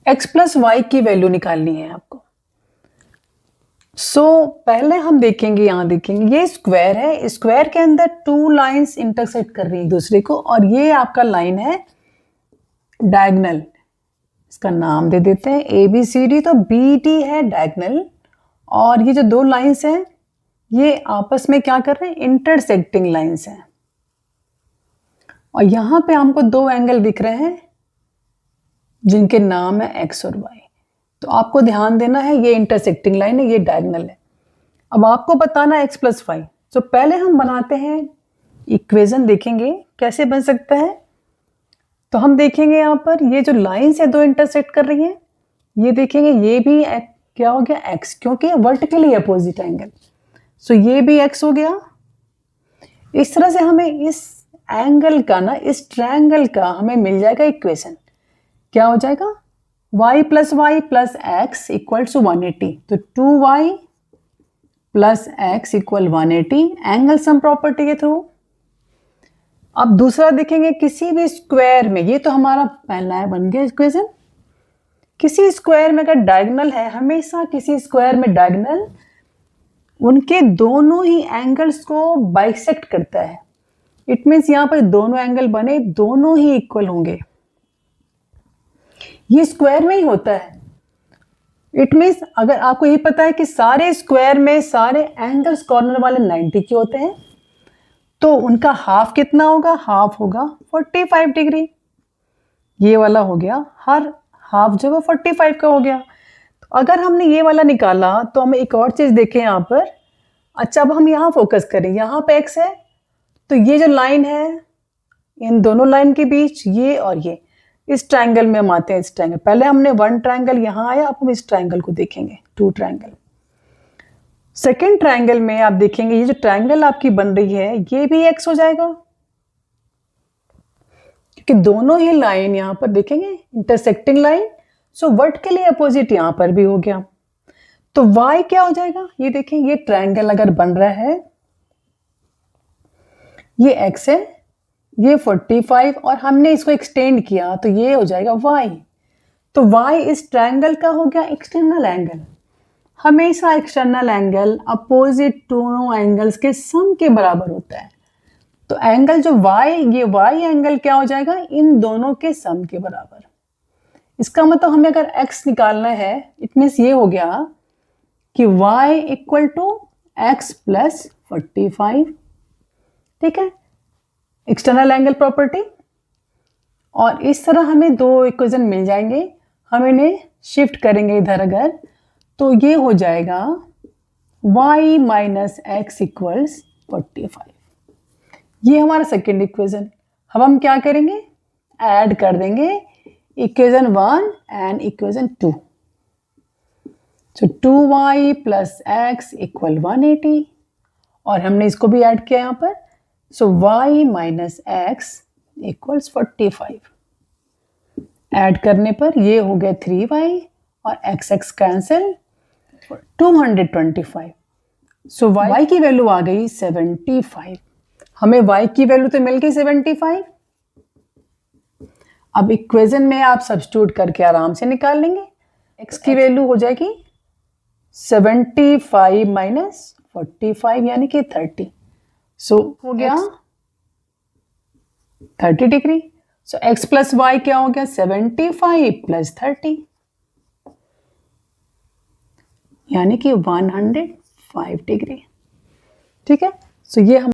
x plus Y की value निकालनी है आपको। पहले हम देखेंगे, यहाँ देखेंगे ये स्क्वायर है, स्क्वायर के अंदर टू लाइंस इंटरसेक्ट कर रही हैं दूसरे को, और ये आपका लाइन है डायगनल। इसका नाम दे देते हैं ए बी सी डी। तो बी डी है डायगनल, और ये जो दो लाइंस हैं ये आपस में क्या कर रहे हैं, इंटरसेक्टिंग लाइंस हैं। और यहाँ पे हमको दो एंगल दिख रहे हैं जिनके नाम है एक्स और वाई। तो आपको ध्यान देना है, ये इंटरसेक्टिंग लाइन है, ये डायगनल है। अब आपको बताना है एक्स प्लस वाई। तो पहले हम बनाते हैं इक्वेशन, देखेंगे कैसे बन सकता है। तो हम देखेंगे यहाँ पर ये जो लाइंस है दो इंटरसेक्ट कर रही हैं, ये देखेंगे ये भी क्या हो गया एक्स, क्योंकि वर्टिकली अपोजिट एंगल। सो ये भी एक्स हो गया। इस तरह से हमें इस एंगल का ना, इस ट्रायंगल का हमें मिल जाएगा इक्वेशन। क्या हो जाएगा, y plus y plus x equal to 180। तो 2y plus x equal 180 angle sum property के थ्रू। अब दूसरा देखेंगे, किसी भी स्क्वायर में, ये तो हमारा पहला बन गया इक्वेशन। किसी स्क्वायर में अगर डायगोनल है, हमेशा किसी स्क्वायर में डायगोनल उनके दोनों ही एंगल्स को बाइसेक्ट करता है। इट मीन्स यहाँ पर दोनों एंगल बने, दोनों ही इक्वल होंगे। ये स्क्वायर में ही होता है। इट मीन्स अगर आपको ये पता है कि सारे स्क्वायर में सारे एंगल्स कॉर्नर वाले 90 के होते हैं, तो उनका हाफ कितना होगा, हाफ होगा 45 डिग्री। ये वाला हो गया, हर हाफ जो है 45 का हो गया। तो अगर हमने ये वाला निकाला तो हमें एक और चीज देखें यहाँ पर। अच्छा, अब हम यहाँ फोकस करें, यहाँ पे एक्स है, तो ये जो लाइन है इन दोनों लाइन के बीच, ये और ये, इस ट्रायंगल में हम आते हैं। इस ट्रायंगल, पहले हमने वन ट्रायंगल यहाँ आया, अब हम इस ट्रायंगल को देखेंगे, टू ट्रायंगल। सेकेंड ट्रायंगल में आप देखेंगे ये जो ट्रायंगल आपकी बन रही है ये भी एक्स हो जाएगा, क्योंकि दोनों ही लाइन यहाँ पर देखेंगे इंटरसेक्टिंग लाइन। सो वर्टिकली अपोजिट यहाँ पर भी हो गया। तो y क्या हो जाएगा, ये देखें, ये ट्रायंगल अगर बन रहा है, ये x है, ये 45, और हमने इसको एक्सटेंड किया तो ये हो जाएगा y। तो y इस ट्रायंगल का हो गया एक्सटर्नल एंगल। हमेशा एक्सटर्नल एंगल अपोजिट दोनों एंगल्स के सम के बराबर होता है। तो एंगल जो y, ये y एंगल क्या हो जाएगा, इन दोनों के सम के बराबर। इसका मतलब हमें अगर x निकालना है, इट मीन्स ये हो गया कि y equal to x plus 45। ठीक है, एक्सटर्नल एंगल प्रॉपर्टी। और इस तरह हमें दो इक्वेशन मिल जाएंगे। हम इन्हें शिफ्ट करेंगे इधर अगर, तो ये हो जाएगा y माइनस एक्स इक्वल्स 45। ये हमारा सेकेंड इक्वेशन। अब हम क्या करेंगे, ऐड कर देंगे इक्वेशन 1 एंड इक्वेशन 2। तो 2y प्लस एक्स इक्वल 180, और हमने इसको भी ऐड किया यहाँ पर। सो y minus x equals 45। Add करने पर ये हो गया 3y, और x x कैंसिल, 225। सो y की वैल्यू आ गई 75। हमें y की वैल्यू तो मिल गई 75। अब इक्वेशन में आप सब्स्टिट्यूट करके आराम से निकाल लेंगे। x की वैल्यू हो जाएगी 75 माइनस 45 यानी कि 30। सो हो गया 30 डिग्री। सो x प्लस वाई क्या हो गया, 75 प्लस 30 यानी कि 105 डिग्री। ठीक है, सो ये हम